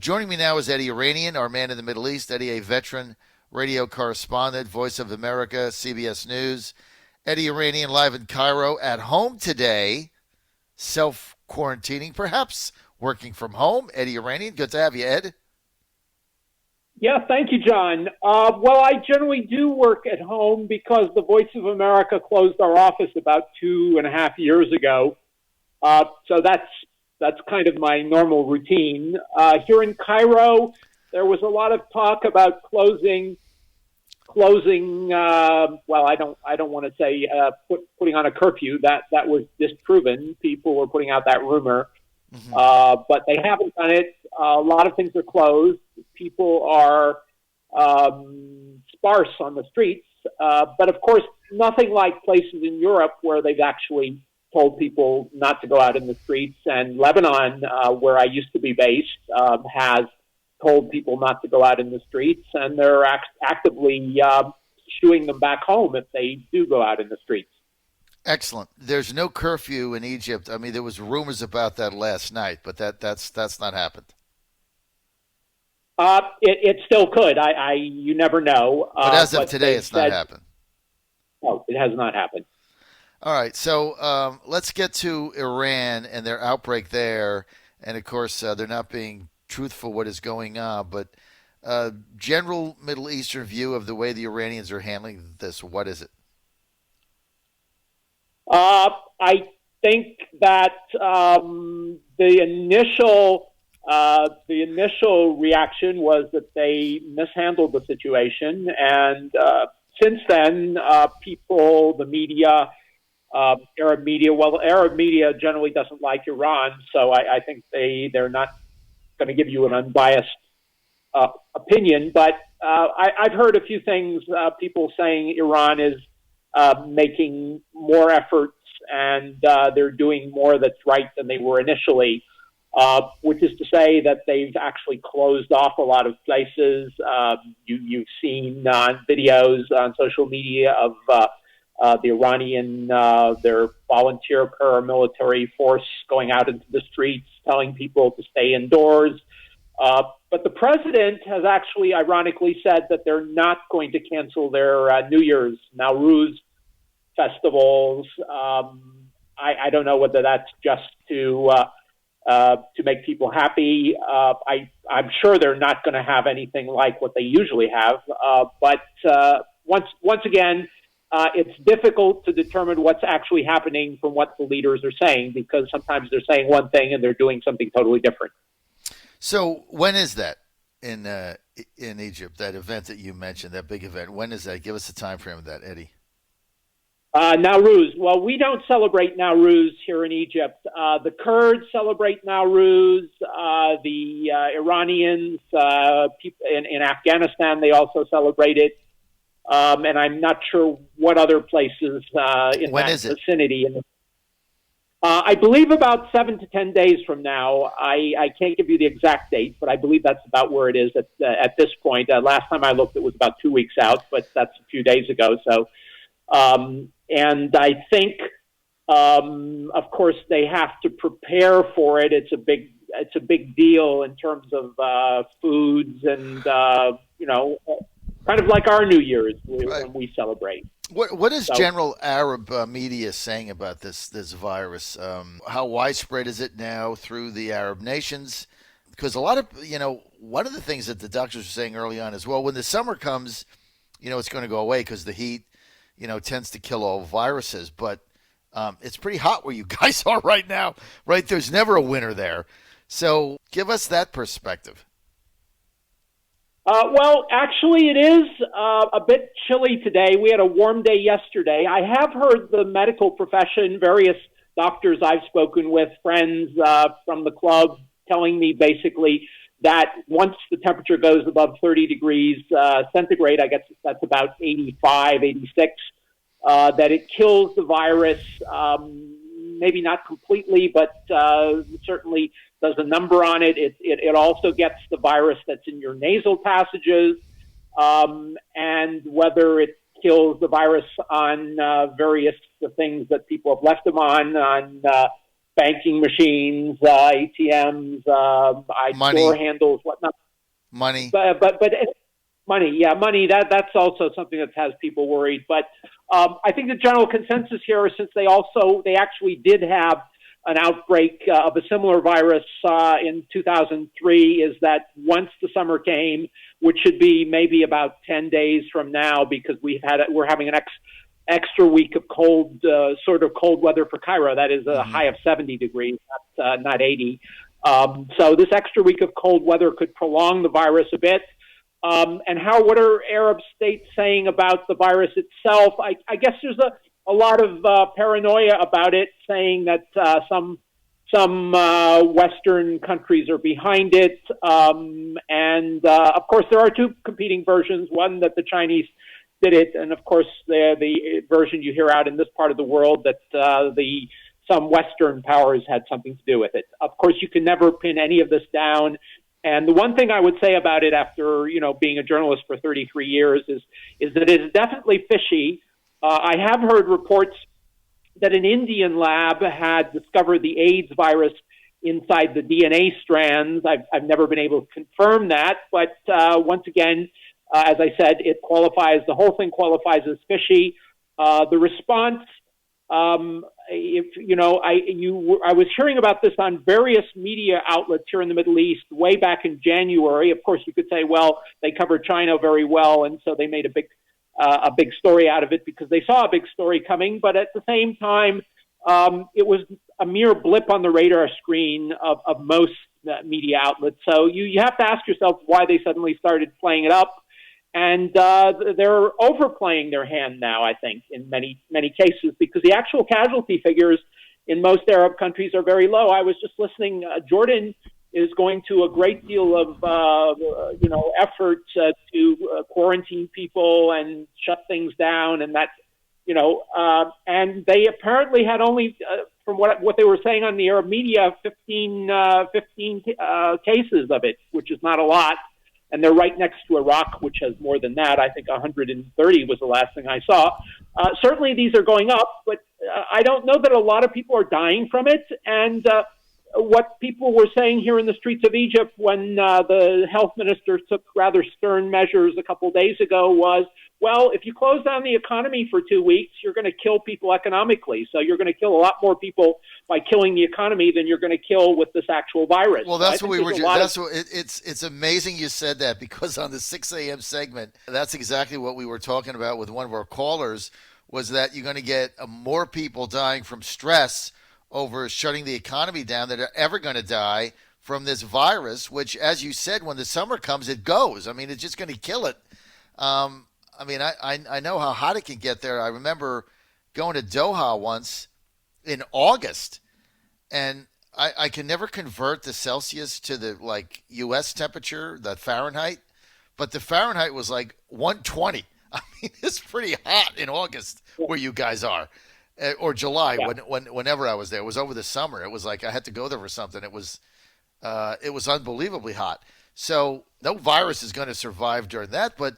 Joining me now is Eddie Yeranian, our man in the Middle East. Eddie, a veteran radio correspondent, Voice of America, CBS News. Eddie Yeranian live in Cairo, at home today, self-quarantining, perhaps working from home. Eddie Yeranian, good to have you, Ed. Yeah, thank you, John. Well, I generally do work at home because the Voice of America closed our office about 2.5 years ago. So that's kind of my normal routine. Here in Cairo, there was a lot of talk about closing. Well, I don't want to say putting on a curfew. That was disproven. People were putting out that rumor, but they haven't done it. A lot of things are closed. People are sparse on the streets, but of course, nothing like places in Europe where they've actually told people not to go out in the streets. And Lebanon, where I used to be based, has told people not to go out in the streets, and they're actively shooing them back home if they do go out in the streets. Excellent. There's no curfew in Egypt. I mean, there was rumors about that last night, but that's not happened. It still could. You never know. But as of today, it's not happened. No, it has not happened. All right, so let's get to Iran and their outbreak there. And, of course, they're not being truthful what is going on. But general Middle Eastern view of the way the Iranians are handling this, what is it? I think that the initial reaction was that they mishandled the situation. And since then, people, the media, Arab media generally doesn't like Iran, so I think they're not going to give you an unbiased opinion. But I've heard a few things, people saying Iran is making more efforts and they're doing more that's right than they were initially, which is to say that they've actually closed off a lot of places. You've seen videos on social media of the Iranian, their volunteer paramilitary force going out into the streets, telling people to stay indoors. But the president has actually ironically said that they're not going to cancel their New Year's, Nowruz festivals. I don't know whether that's just to make people happy. I'm sure they're not going to have anything like what they usually have. But once again, it's difficult to determine what's actually happening from what the leaders are saying, because sometimes they're saying one thing and they're doing something totally different. So when is that in Egypt, that event that you mentioned, that big event? When is that? Give us a time frame of that, Eddie. Nowruz. Well, we don't celebrate Nowruz here in Egypt. The Kurds celebrate Nowruz. The Iranians, people in Afghanistan, they also celebrate it. And I'm not sure what other places in when that vicinity. I believe about 7 to 10 days from now. I can't give you the exact date, but I believe that's about where it is at this point. Last time I looked, it was about 2 weeks out, but that's a few days ago. So, and I think, of course, they have to prepare for it. It's a big deal in terms of foods and kind of like our New Year's when we celebrate. What is general Arab media saying about this virus? How widespread is it now through the Arab nations? Because a lot of, one of the things that the doctors were saying early on is, well, when the summer comes, it's going to go away because the heat, tends to kill all viruses. But it's pretty hot where you guys are right now, right? There's never a winter there. So give us that perspective. Well, actually, it is a bit chilly today. We had a warm day yesterday. I have heard the medical profession, various doctors I've spoken with, friends from the club, telling me basically that once the temperature goes above 30 degrees centigrade, I guess that's about 85, 86, that it kills the virus, maybe not completely, but certainly does a number on it. It also gets the virus that's in your nasal passages, and whether it kills the virus on various things that people have left them on banking machines, ATMs, door handles, whatnot. Money. But money, money. That's also something that has people worried. But I think the general consensus here, since they actually did have an outbreak of a similar virus in 2003, is that once the summer came, which should be maybe about 10 days from now, because we're having an extra week of sort of cold weather for Cairo. That is a high of 70 degrees, not 80. So this extra week of cold weather could prolong the virus a bit. And what are Arab states saying about the virus itself? I guess there's a lot of paranoia about it, saying that some Western countries are behind it. And of course, there are two competing versions, one that the Chinese did it, and of course, the version you hear out in this part of the world that some Western powers had something to do with it. Of course, you can never pin any of this down. And the one thing I would say about it after, being a journalist for 33 years is that it is definitely fishy. I have heard reports that an Indian lab had discovered the AIDS virus inside the DNA strands. I've never been able to confirm that, but once again, as I said, the whole thing qualifies as fishy. The response, I was hearing about this on various media outlets here in the Middle East way back in January. Of course, you could say, well, they covered China very well, and so they made a big story out of it because they saw a big story coming. But at the same time, it was a mere blip on the radar screen of most media outlets. So you have to ask yourself why they suddenly started playing it up. And they're overplaying their hand now, I think, in many, many cases, because the actual casualty figures in most Arab countries are very low. I was just listening. Jordan is going to a great deal of, effort to quarantine people and shut things down, and that, and they apparently had only, from what they were saying on the Arab media, 15 cases of it, which is not a lot. And they're right next to Iraq, which has more than that. I think 130 was the last thing I saw. Certainly these are going up, but I don't know that a lot of people are dying from it. And what people were saying here in the streets of Egypt when the health minister took rather stern measures a couple days ago was, well, if you close down the economy for 2 weeks, you're going to kill people economically. So you're going to kill a lot more people by killing the economy than you're going to kill with this actual virus. Well, that's what we were. It's amazing you said that, because on the 6 a.m. segment, that's exactly what we were talking about with one of our callers, was that you're going to get more people dying from stress over shutting the economy down that are ever going to die from this virus, which, as you said, when the summer comes, it goes. I mean, it's just going to kill it. I know how hot it can get there. I remember going to Doha once in August, and I can never convert the Celsius to the U.S. temperature, the Fahrenheit, but the Fahrenheit was like 120. I mean, it's pretty hot in August where you guys are, or July, whenever I was there. It was over the summer. It was like I had to go there for something. It was unbelievably hot. So no virus is going to survive during that, but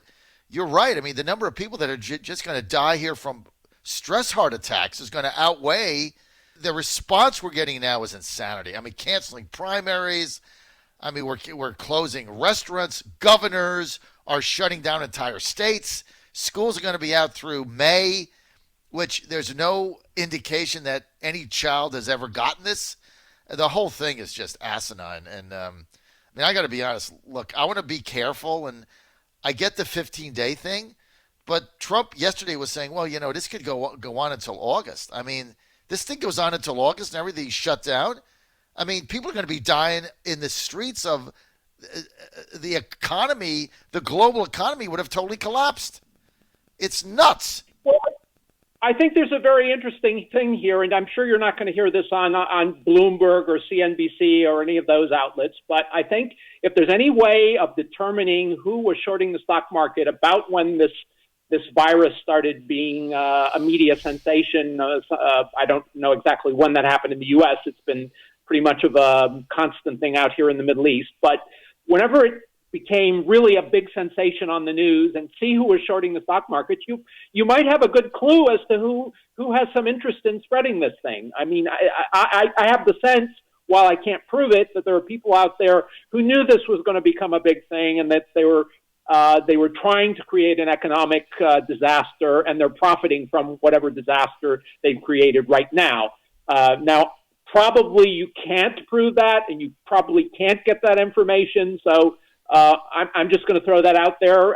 you're right. I mean, the number of people that are just going to die here from stress heart attacks is going to outweigh the response we're getting now is insanity. I mean, canceling primaries. I mean, we're closing restaurants. Governors are shutting down entire states. Schools are going to be out through May, which there's no indication that any child has ever gotten this. The whole thing is just asinine. And, I got to be honest. Look, I want to be careful, and I get the 15-day thing, but Trump yesterday was saying, well, this could go on until August. I mean, this thing goes on until August and everything's shut down. I mean, people are going to be dying in the streets of the economy. The global economy would have totally collapsed. It's nuts. Well, I think there's a very interesting thing here, and I'm sure you're not going to hear this on Bloomberg or CNBC or any of those outlets, but I think if there's any way of determining who was shorting the stock market about when this virus started being a media sensation, I don't know exactly when that happened in the U.S. It's been pretty much of a constant thing out here in the Middle East. But whenever it became really a big sensation on the news and see who was shorting the stock market, you might have a good clue as to who has some interest in spreading this thing. I mean, I have the sense, while I can't prove it, that there are people out there who knew this was going to become a big thing and that they were trying to create an economic disaster, and they're profiting from whatever disaster they've created right now. Now, probably you can't prove that, and you probably can't get that information. So I'm just going to throw that out there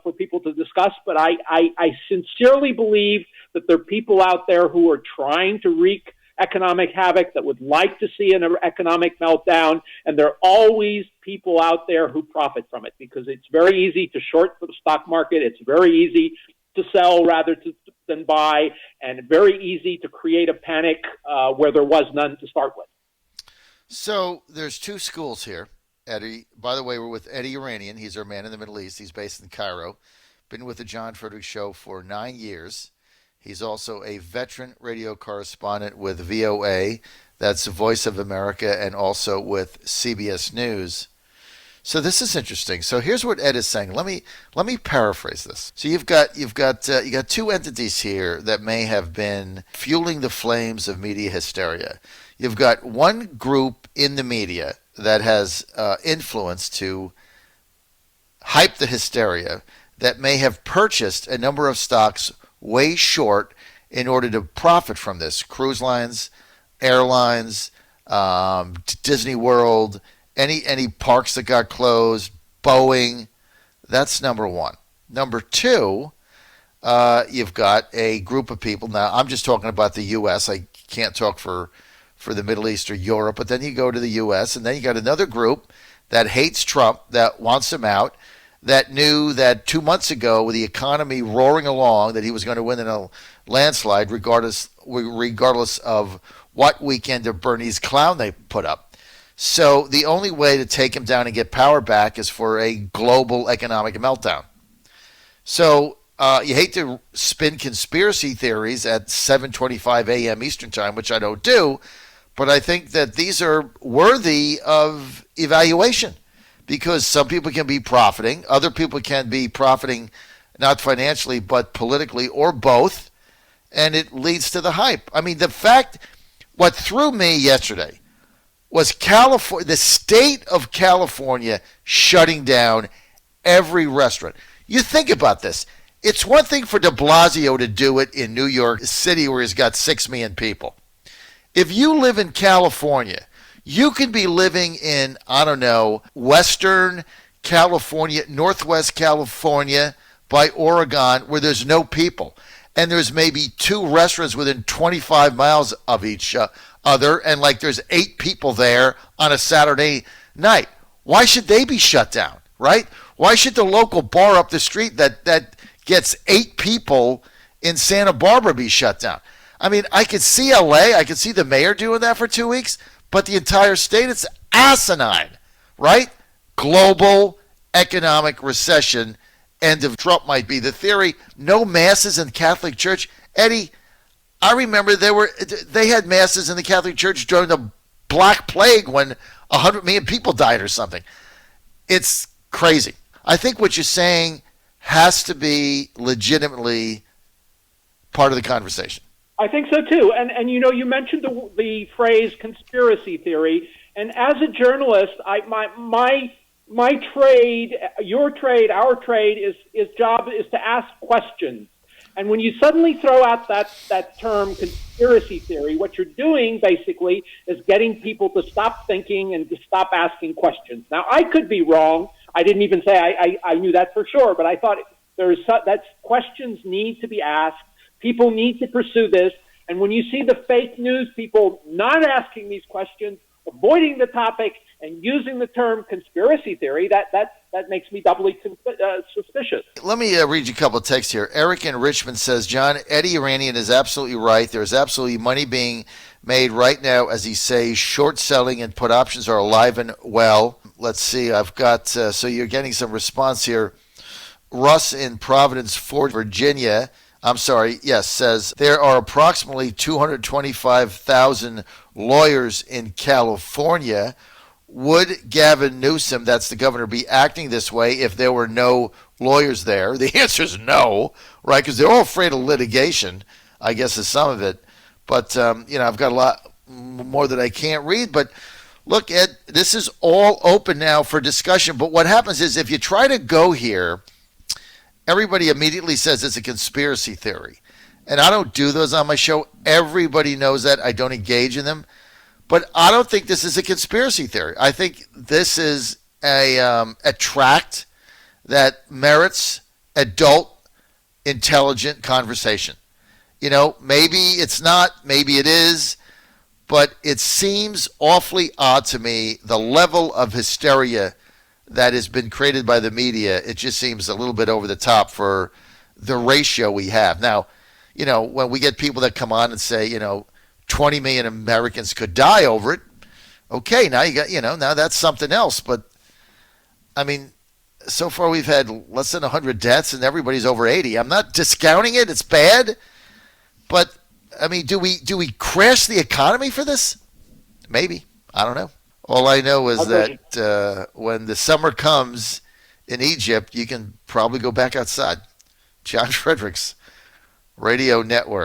for people to discuss. But I sincerely believe that there are people out there who are trying to wreak economic havoc, that would like to see an economic meltdown, and there are always people out there who profit from it, because it's very easy to short the stock market, it's very easy to sell rather than buy, and very easy to create a panic where there was none to start with. So there's two schools here, Eddie. By the way, we're with Eddie Yeranian. He's our man in the Middle East. He's based in Cairo. Been with the John Fredericks Show for 9 years. He's also a veteran radio correspondent with VOA, that's the Voice of America, and also with CBS News. So this is interesting. So here's what Ed is saying. Let me paraphrase this. So you got two entities here that may have been fueling the flames of media hysteria. You've got one group in the media that has influence to hype the hysteria, that may have purchased a number of stocks way short in order to profit from this. Cruise lines, airlines, Disney World, any parks that got closed, Boeing. That's number one. Number two, you've got a group of people. Now, I'm just talking about the U.S. I can't talk for the Middle East or Europe, but then you go to the U.S., and then you got another group that hates Trump, that wants him out, that knew that 2 months ago, with the economy roaring along, that he was going to win in a landslide, regardless of what weekend of Bernie's clown they put up. So the only way to take him down and get power back is for a global economic meltdown. So you hate to spin conspiracy theories at 7:25 a.m. Eastern Time, which I don't do, but I think that these are worthy of evaluation. Because some people can be profiting, other people can be profiting not financially but politically, or both, and it leads to the hype. I mean, what threw me yesterday was the state of California shutting down every restaurant. You think about this. It's one thing for de Blasio to do it in New York City, where he's got 6 million people. If you live in California, you could be living in, I don't know, Western California, Northwest California, by Oregon, where there's no people. And there's maybe 2 restaurants within 25 miles of each other, and like there's 8 people there on a Saturday night. Why should they be shut down, right? Why should the local bar up the street that gets 8 people in Santa Barbara be shut down? I mean, I could see LA, I could see the mayor doing that for 2 weeks, but the entire state, it's asinine, right? Global economic recession, end of Trump might be the theory. No masses in the Catholic Church. Eddie, I remember they had masses in the Catholic Church during the Black Plague when 100 million people died or something. It's crazy. I think what you're saying has to be legitimately part of the conversation. I think so too, and you know, you mentioned the phrase conspiracy theory, and as a journalist, my trade, your trade, our trade is job is to ask questions, and when you suddenly throw out that term conspiracy theory, what you're doing basically is getting people to stop thinking and to stop asking questions. Now, I could be wrong. I didn't even say I knew that for sure, but I thought that questions need to be asked. People need to pursue this. And when you see the fake news people not asking these questions, avoiding the topic, and using the term conspiracy theory, that makes me doubly suspicious. Let me read you a couple of texts here. Eric in Richmond says, John, Eddie Yeranian is absolutely right. There's absolutely money being made right now, as he says. Short selling and put options are alive and well. Let's see. I've got, so you're getting some response here. Russ in Providence, Fort Virginia, says there are approximately 225,000 lawyers in California. would Gavin Newsom, that's the governor, be acting this way if there were no lawyers there? The answer is no, right? Because they're all afraid of litigation, I guess is some of it. But, I've got a lot more that I can't read. But look, Ed, this is all open now for discussion. But what happens is if you try to go here, everybody immediately says it's a conspiracy theory. And I don't do those on my show. Everybody knows that. I don't engage in them. But I don't think this is a conspiracy theory. I think this is a tract that merits adult, intelligent conversation. Maybe it's not, maybe it is, but it seems awfully odd to me, the level of hysteria that has been created by the media. It just seems a little bit over the top for the ratio we have. Now, when we get people that come on and say, 20 million Americans could die over it, okay, now you got, now that's something else. But, I mean, so far we've had less than 100 deaths and everybody's over 80. I'm not discounting it. It's bad. But, I mean, do we crash the economy for this? Maybe. I don't know. All I know is that when the summer comes in Egypt, you can probably go back outside. John Fredericks Radio Network.